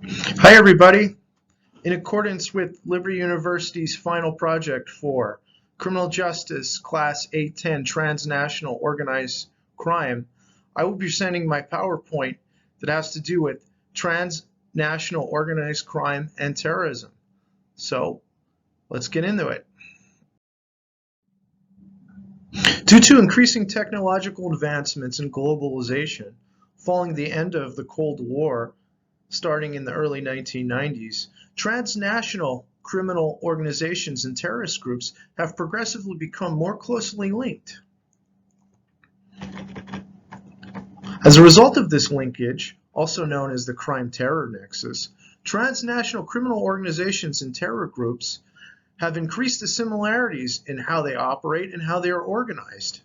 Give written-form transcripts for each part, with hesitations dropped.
Hi everybody. In accordance with Liberty University's final project for Criminal Justice Class 810 Transnational Organized Crime, I will be presenting my PowerPoint that has to do with transnational organized crime and terrorism. So let's get into it. Due to increasing technological advancements and globalization, following the end of the Cold War, starting in the early 1990s, transnational criminal organizations and terrorist groups have progressively become more closely linked. As a result of this linkage, also known as the crime-terror nexus, transnational criminal organizations and terror groups have increased the similarities in how they operate and how they are organized.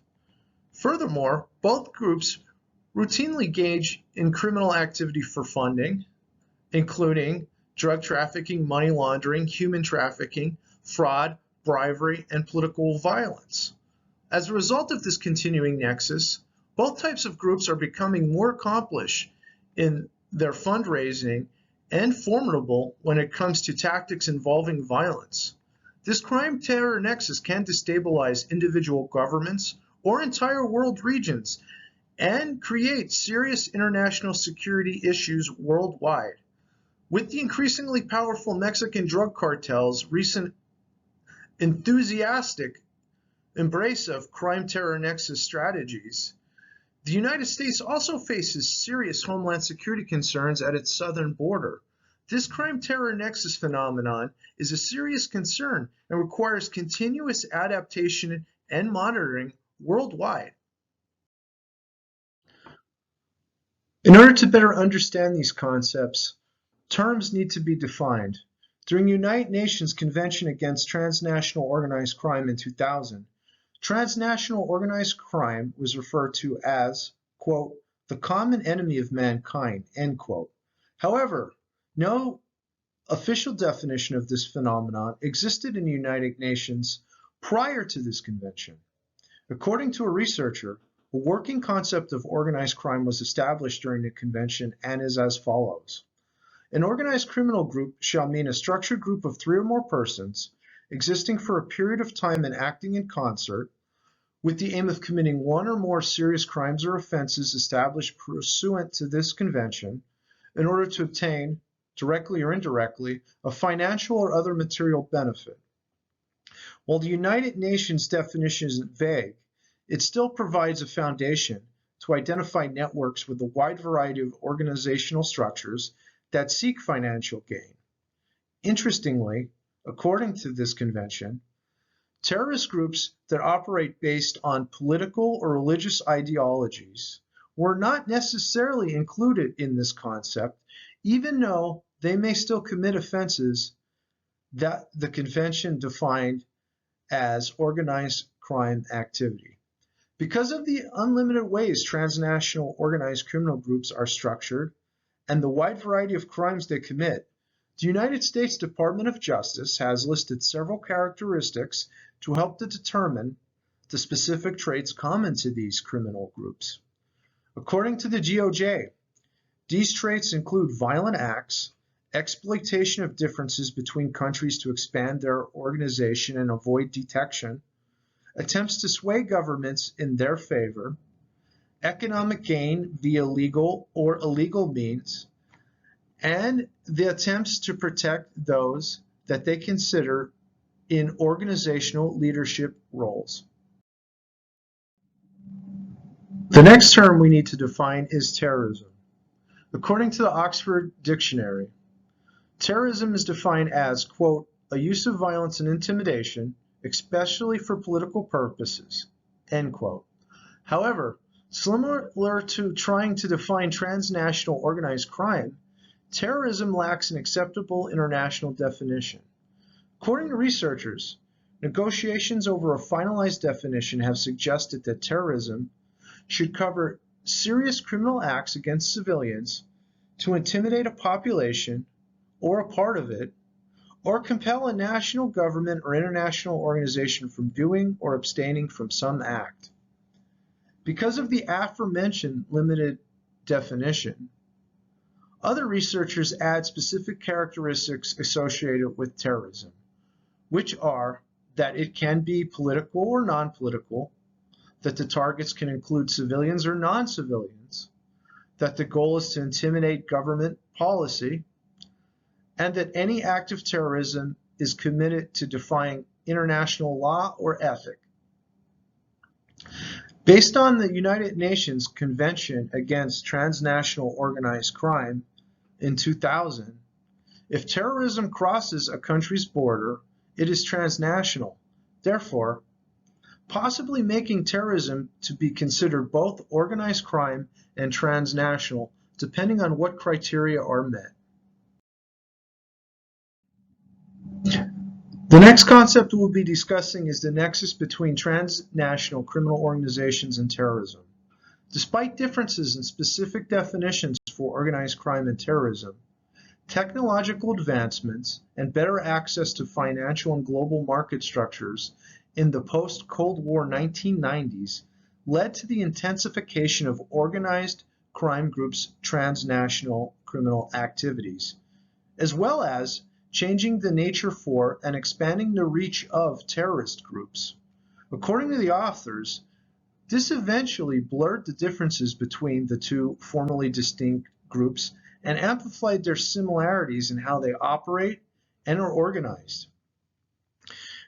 Furthermore, both groups routinely engage in criminal activity for funding, including drug trafficking, money laundering, human trafficking, fraud, bribery, and political violence. As a result of this continuing nexus, both types of groups are becoming more accomplished in their fundraising and formidable when it comes to tactics involving violence. This crime-terror nexus can destabilize individual governments or entire world regions and create serious international security issues worldwide. With the increasingly powerful Mexican drug cartel's recent enthusiastic embrace of crime-terror nexus strategies, the United States also faces serious homeland security concerns at its southern border. This crime-terror nexus phenomenon is a serious concern and requires continuous adaptation and monitoring worldwide. In order to better understand these concepts, terms need to be defined. During the United Nations Convention Against Transnational Organized Crime in 2000, transnational organized crime was referred to as, quote, the common enemy of mankind, end quote. However, no official definition of this phenomenon existed in the United Nations prior to this convention. According to a researcher, a working concept of organized crime was established during the convention and is as follows. An organized criminal group shall mean a structured group of 3 or more persons existing for a period of time and acting in concert with the aim of committing one or more serious crimes or offenses established pursuant to this convention in order to obtain, directly or indirectly, a financial or other material benefit. While the United Nations definition isn't vague, it still provides a foundation to identify networks with a wide variety of organizational structures that seek financial gain. Interestingly, according to this convention, terrorist groups that operate based on political or religious ideologies were not necessarily included in this concept, even though they may still commit offenses that the convention defined as organized crime activity. Because of the unlimited ways transnational organized criminal groups are structured, and the wide variety of crimes they commit, the United States Department of Justice has listed several characteristics to help to determine the specific traits common to these criminal groups. According to the DOJ, these traits include violent acts, exploitation of differences between countries to expand their organization and avoid detection, attempts to sway governments in their favor, economic gain via legal or illegal means, and the attempts to protect those that they consider in organizational leadership roles. The next term we need to define is terrorism. According to the Oxford Dictionary, terrorism is defined as, quote, a use of violence and intimidation, especially for political purposes, end quote. However, similar to trying to define transnational organized crime, terrorism lacks an acceptable international definition. According to researchers, negotiations over a finalized definition have suggested that terrorism should cover serious criminal acts against civilians to intimidate a population or a part of it, or compel a national government or international organization from doing or abstaining from some act. Because of the aforementioned limited definition, Other researchers add specific characteristics associated with terrorism, which are that it can be political or non-political, that the targets can include civilians or non-civilians, that the goal is to intimidate government policy, and that any act of terrorism is committed to defying international law or ethic. Based on the United Nations Convention Against Transnational Organized Crime in 2000, if terrorism crosses a country's border, it is transnational. Therefore, possibly making terrorism to be considered both organized crime and transnational, depending on what criteria are met. The next concept we'll be discussing is the nexus between transnational criminal organizations and terrorism. Despite differences in specific definitions for organized crime and terrorism, technological advancements and better access to financial and global market structures in the post-Cold War 1990s led to the intensification of organized crime groups' transnational criminal activities, as well as changing the nature for and expanding the reach of terrorist groups. According to the authors, this eventually blurred the differences between the two formerly distinct groups and amplified their similarities in how they operate and are organized.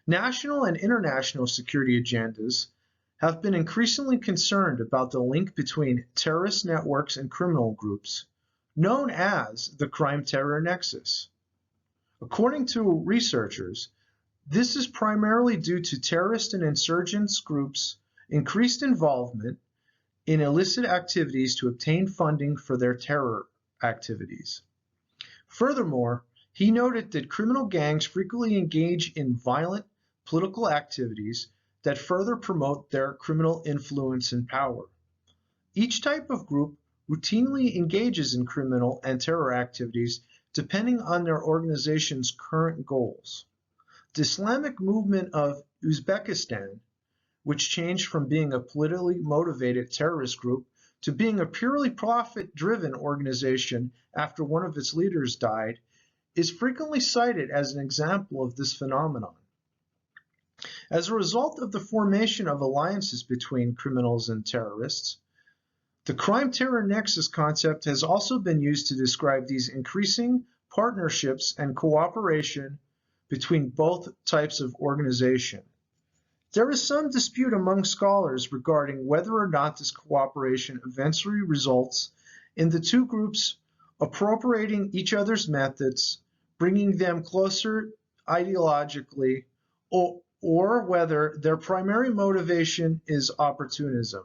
National and international security agendas have been increasingly concerned about the link between terrorist networks and criminal groups, known as the crime-terror nexus. According to researchers, this is primarily due to terrorist and insurgents groups' increased involvement in illicit activities to obtain funding for their terror activities. Furthermore, he noted that criminal gangs frequently engage in violent political activities that further promote their criminal influence and power. Each type of group routinely engages in criminal and terror activities depending on their organization's current goals. The Islamic movement of Uzbekistan, which changed from being a politically motivated terrorist group to being a purely profit-driven organization after one of its leaders died, is frequently cited as an example of this phenomenon. As a result of the formation of alliances between criminals and terrorists, the crime-terror nexus concept has also been used to describe these increasing partnerships and cooperation between both types of organization. There is some dispute among scholars regarding whether or not this cooperation eventually results in the two groups appropriating each other's methods, bringing them closer ideologically, or whether their primary motivation is opportunism.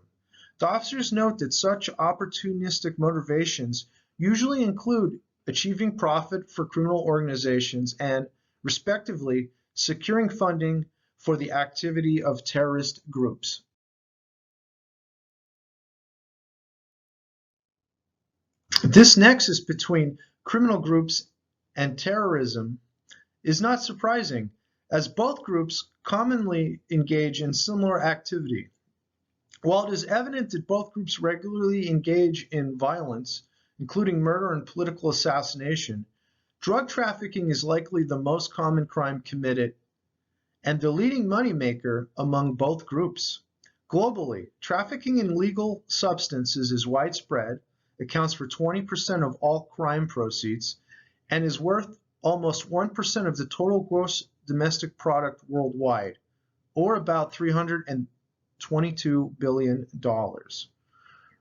The authors note that such opportunistic motivations usually include achieving profit for criminal organizations and, respectively, securing funding for the activity of terrorist groups. This nexus between criminal groups and terrorism is not surprising, as both groups commonly engage in similar activity. While it is evident that both groups regularly engage in violence, including murder and political assassination, drug trafficking is likely the most common crime committed and the leading moneymaker among both groups. Globally, trafficking in illegal substances is widespread, accounts for 20% of all crime proceeds, and is worth almost 1% of the total gross domestic product worldwide, or about $322 billion.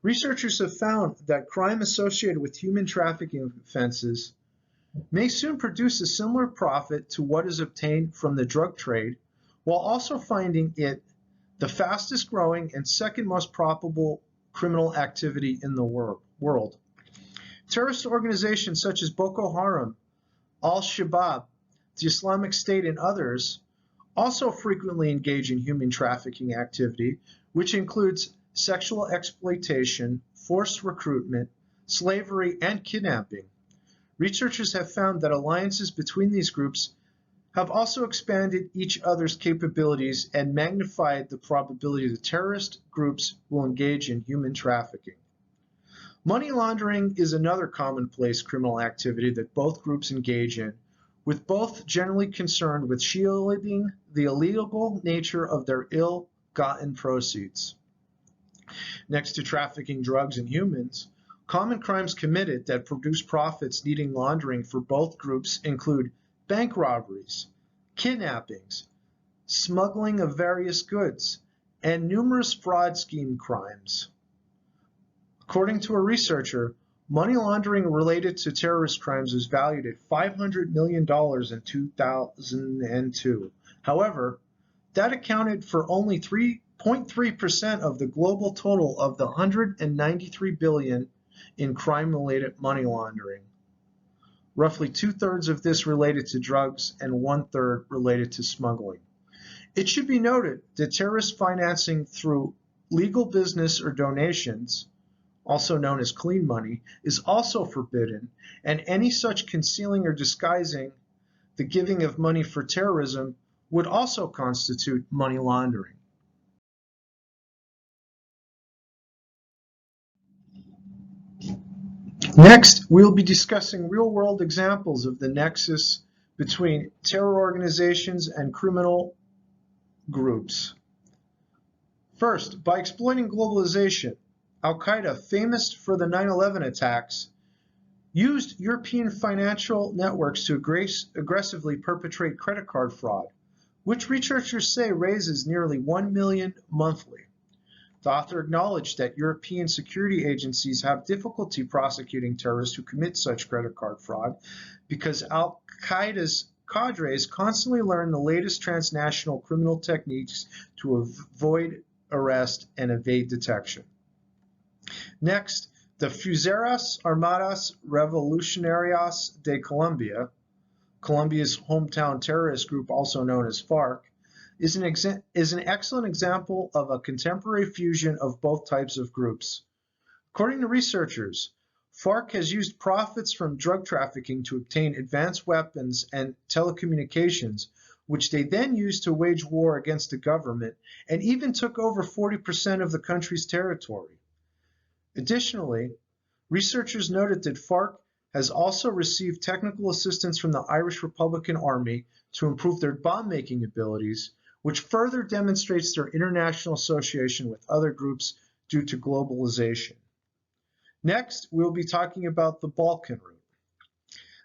Researchers have found that crime associated with human trafficking offenses may soon produce a similar profit to what is obtained from the drug trade, while also finding it the fastest growing and second most probable criminal activity in the world. Terrorist organizations such as Boko Haram, Al-Shabaab, the Islamic State, and others also frequently engage in human trafficking activity, which includes sexual exploitation, forced recruitment, slavery, and kidnapping. Researchers have found that alliances between these groups have also expanded each other's capabilities and magnified the probability that terrorist groups will engage in human trafficking. Money laundering is another commonplace criminal activity that both groups engage in, with both generally concerned with shielding the illegal nature of their ill-gotten proceeds. Next to trafficking drugs and humans, common crimes committed that produce profits needing laundering for both groups include bank robberies, kidnappings, smuggling of various goods, and numerous fraud scheme crimes. According to a researcher, money laundering related to terrorist crimes was valued at $500 million in 2002. However, that accounted for only 3.3% of the global total of the $193 billion in crime-related money laundering. Roughly 2/3 of this related to drugs and 1/3 related to smuggling. It should be noted that terrorist financing through legal business or donations, also known as clean money, is also forbidden, and any such concealing or disguising the giving of money for terrorism would also constitute money laundering. Next, we'll be discussing real-world examples of the nexus between terror organizations and criminal groups. First, by exploiting globalization, Al-Qaeda, famous for the 9/11 attacks, used European financial networks to aggressively perpetrate credit card fraud, which researchers say raises nearly $1 million monthly. The author acknowledged that European security agencies have difficulty prosecuting terrorists who commit such credit card fraud because Al-Qaeda's cadres constantly learn the latest transnational criminal techniques to avoid arrest and evade detection. Next, the Fuerzas Armadas Revolucionarias de Colombia, Colombia's hometown terrorist group also known as FARC, is an excellent example of a contemporary fusion of both types of groups. According to researchers, FARC has used profits from drug trafficking to obtain advanced weapons and telecommunications, which they then used to wage war against the government and even took over 40% of the country's territory. Additionally, researchers noted that FARC has also received technical assistance from the Irish Republican Army to improve their bomb-making abilities, which further demonstrates their international association with other groups due to globalization. Next, we'll be talking about the Balkan route.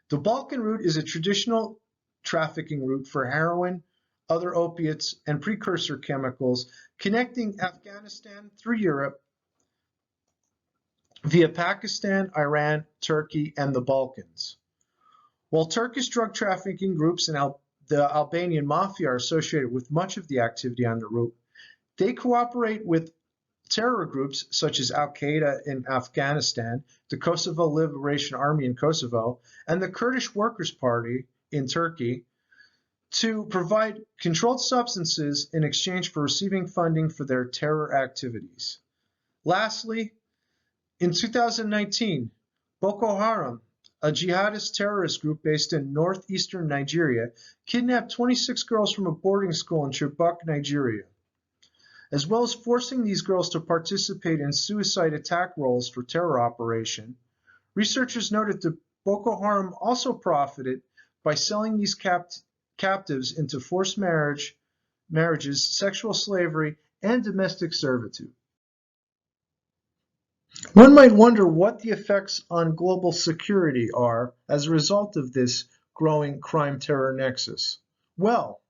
The Balkan route is a traditional trafficking route for heroin, other opiates, and precursor chemicals connecting Afghanistan through Europe via Pakistan, Iran, Turkey, and the Balkans. While Turkish drug trafficking groups and the Albanian mafia are associated with much of the activity on the route, they cooperate with terror groups such as Al-Qaeda in Afghanistan, the Kosovo Liberation Army in Kosovo, and the Kurdish Workers' Party in Turkey to provide controlled substances in exchange for receiving funding for their terror activities. Lastly, in 2019, Boko Haram, a jihadist terrorist group based in northeastern Nigeria, kidnapped 26 girls from a boarding school in Chibok, Nigeria. As well as forcing these girls to participate in suicide attack roles for terror operation, researchers noted that Boko Haram also profited by selling these captives into forced marriages, sexual slavery, and domestic servitude. One might wonder what the effects on global security are as a result of this growing crime-terror nexus. Well,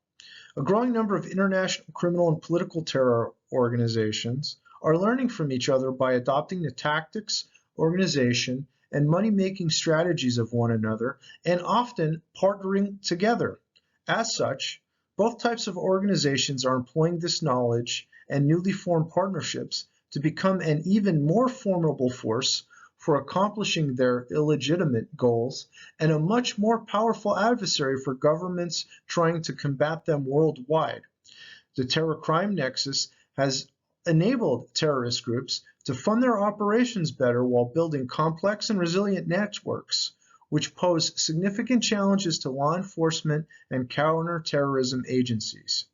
a growing number of international criminal and political terror organizations are learning from each other by adopting the tactics, organization, and money-making strategies of one another, and often partnering together. As such, both types of organizations are employing this knowledge and newly formed partnerships to become an even more formidable force for accomplishing their illegitimate goals and a much more powerful adversary for governments trying to combat them worldwide. The terror crime nexus has enabled terrorist groups to fund their operations better while building complex and resilient networks, which pose significant challenges to law enforcement and counterterrorism agencies.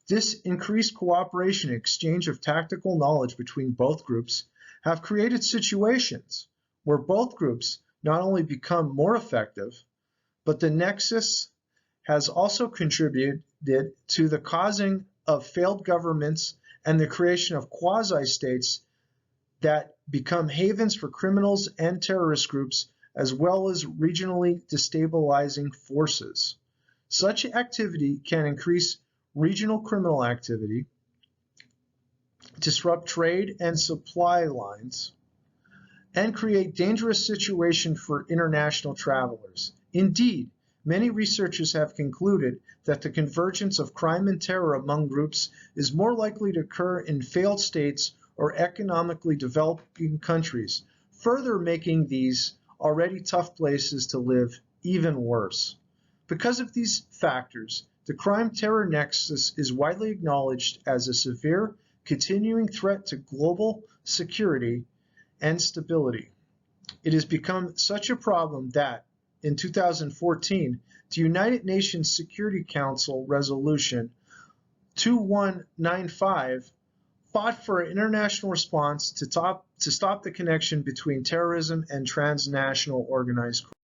This increased cooperation and exchange of tactical knowledge between both groups have created situations where both groups not only become more effective, but the nexus has also contributed to the causing of failed governments and the creation of quasi-states that become havens for criminals and terrorist groups, as well as regionally destabilizing forces. Such activity can increase regional criminal activity, disrupt trade and supply lines, and create dangerous situations for international travelers. Indeed, many researchers have concluded that the convergence of crime and terror among groups is more likely to occur in failed states or economically developing countries, further making these already tough places to live even worse. Because of these factors, the crime-terror nexus is widely acknowledged as a severe, continuing threat to global security and stability. It has become such a problem that, in 2014, the United Nations Security Council Resolution 2195 fought for an international response to stop the connection between terrorism and transnational organized crime.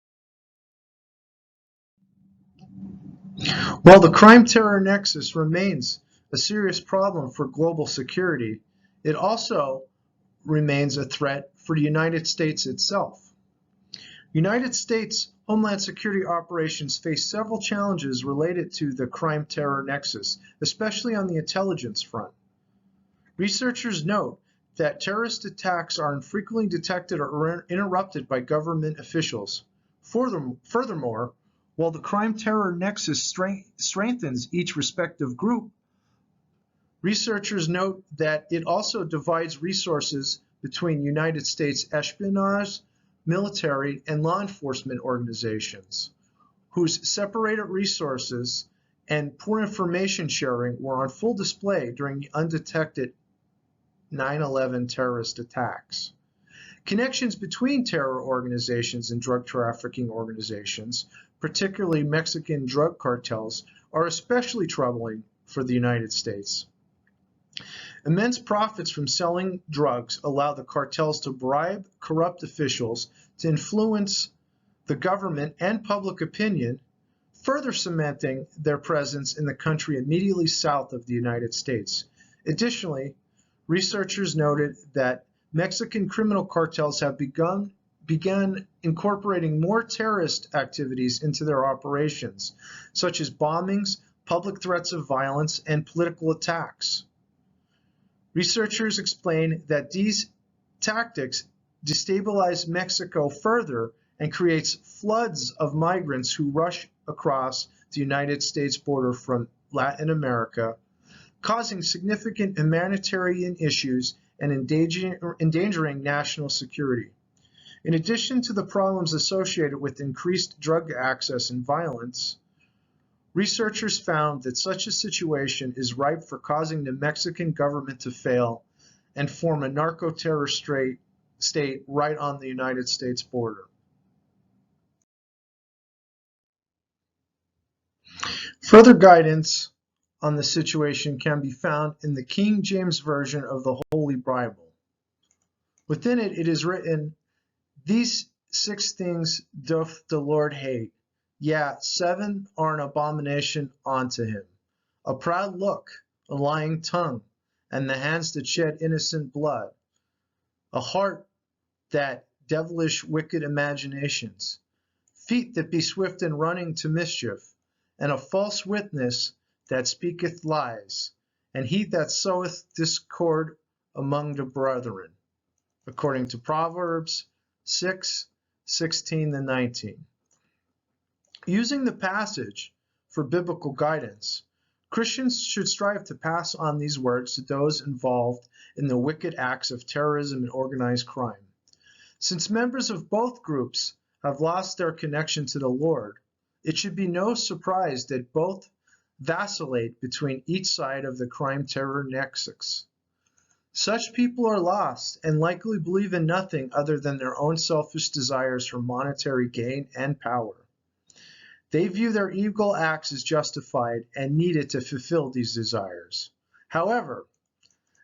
While the crime-terror nexus remains a serious problem for global security, it also remains a threat for the United States itself. United States Homeland Security operations face several challenges related to the crime-terror nexus, especially on the intelligence front. Researchers note that terrorist attacks are infrequently detected or interrupted by government officials. Furthermore, while the crime-terror nexus strengthens each respective group, researchers note that it also divides resources between United States espionage, military, and law enforcement organizations, whose separated resources and poor information sharing were on full display during the undetected 9/11 terrorist attacks. Connections between terror organizations and drug trafficking organizations, particularly Mexican drug cartels, are especially troubling for the United States. Immense profits from selling drugs allow the cartels to bribe corrupt officials to influence the government and public opinion, further cementing their presence in the country immediately south of the United States. Additionally, researchers noted that Mexican criminal cartels have begun incorporating more terrorist activities into their operations, such as bombings, public threats of violence, and political attacks. Researchers explain that these tactics destabilize Mexico further and creates floods of migrants who rush across the United States border from Latin America, causing significant humanitarian issues and endangering national security. In addition to the problems associated with increased drug access and violence, researchers found that such a situation is ripe for causing the Mexican government to fail and form a narco-terror state right on the United States border. Further guidance on the situation can be found in the King James Version of the Holy Bible. Within it, it is written, "These 6 things doth the Lord hate. Yeah, 7 are an abomination unto him: a proud look, a lying tongue, and the hands that shed innocent blood, a heart that devilish wicked imaginations, feet that be swift in running to mischief, and a false witness that speaketh lies, and he that soweth discord among the brethren," according to Proverbs 6:16-19. Using the passage for biblical guidance, Christians should strive to pass on these words to those involved in the wicked acts of terrorism and organized crime. Since members of both groups have lost their connection to the Lord, it should be no surprise that both vacillate between each side of the crime-terror nexus. Such people are lost and likely believe in nothing other than their own selfish desires for monetary gain and power. They view their evil acts as justified and needed to fulfill these desires. However,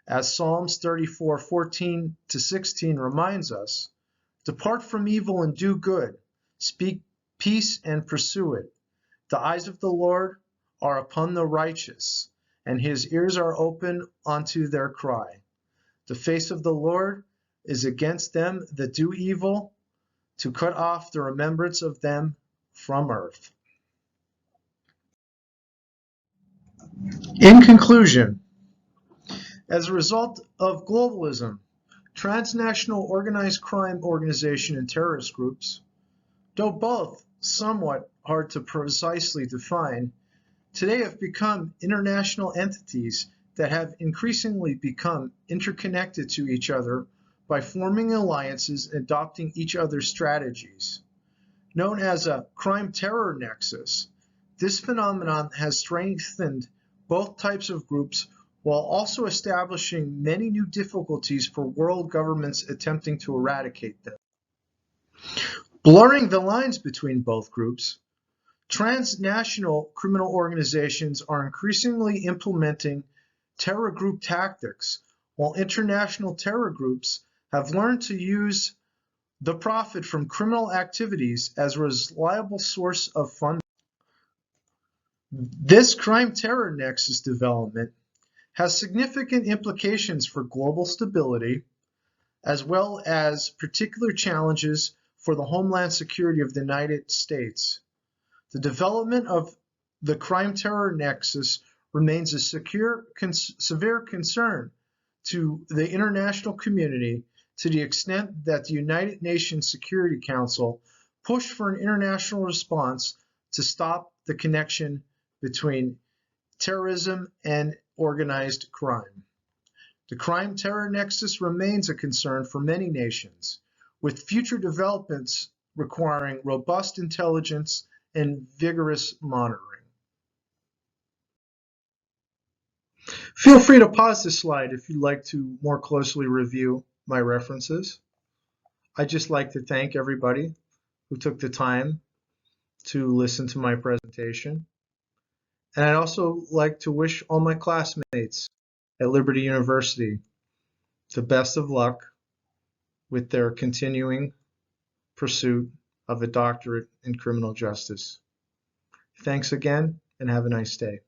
as Psalms 34:14-16 reminds us, Depart from evil and do good. Speak peace and pursue it. The eyes of the Lord are upon the righteous, and his ears are open unto their cry. The face of the Lord is against them that do evil, to cut off the remembrance of them from earth. In conclusion, as a result of globalism, transnational organized crime organization and terrorist groups, though both somewhat hard to precisely define, today have become international entities that have increasingly become interconnected to each other by forming alliances and adopting each other's strategies. Known as a crime-terror nexus, this phenomenon has strengthened both types of groups while also establishing many new difficulties for world governments attempting to eradicate them. Blurring the lines between both groups, transnational criminal organizations are increasingly implementing terror group tactics, while international terror groups have learned to use the profit from criminal activities as a reliable source of funding. This crime-terror nexus development has significant implications for global stability, as well as particular challenges for the homeland security of the United States. The development of the crime-terror nexus remains a severe concern to the international community to the extent that the United Nations Security Council pushed for an international response to stop the connection between terrorism and organized crime. The crime-terror nexus remains a concern for many nations, with future developments requiring robust intelligence and vigorous monitoring. Feel free to pause this slide if you'd like to more closely review my references. I'd just like to thank everybody who took the time to listen to my presentation. And I'd also like to wish all my classmates at Liberty University the best of luck with their continuing pursuit of a doctorate in criminal justice. Thanks again, and have a nice day.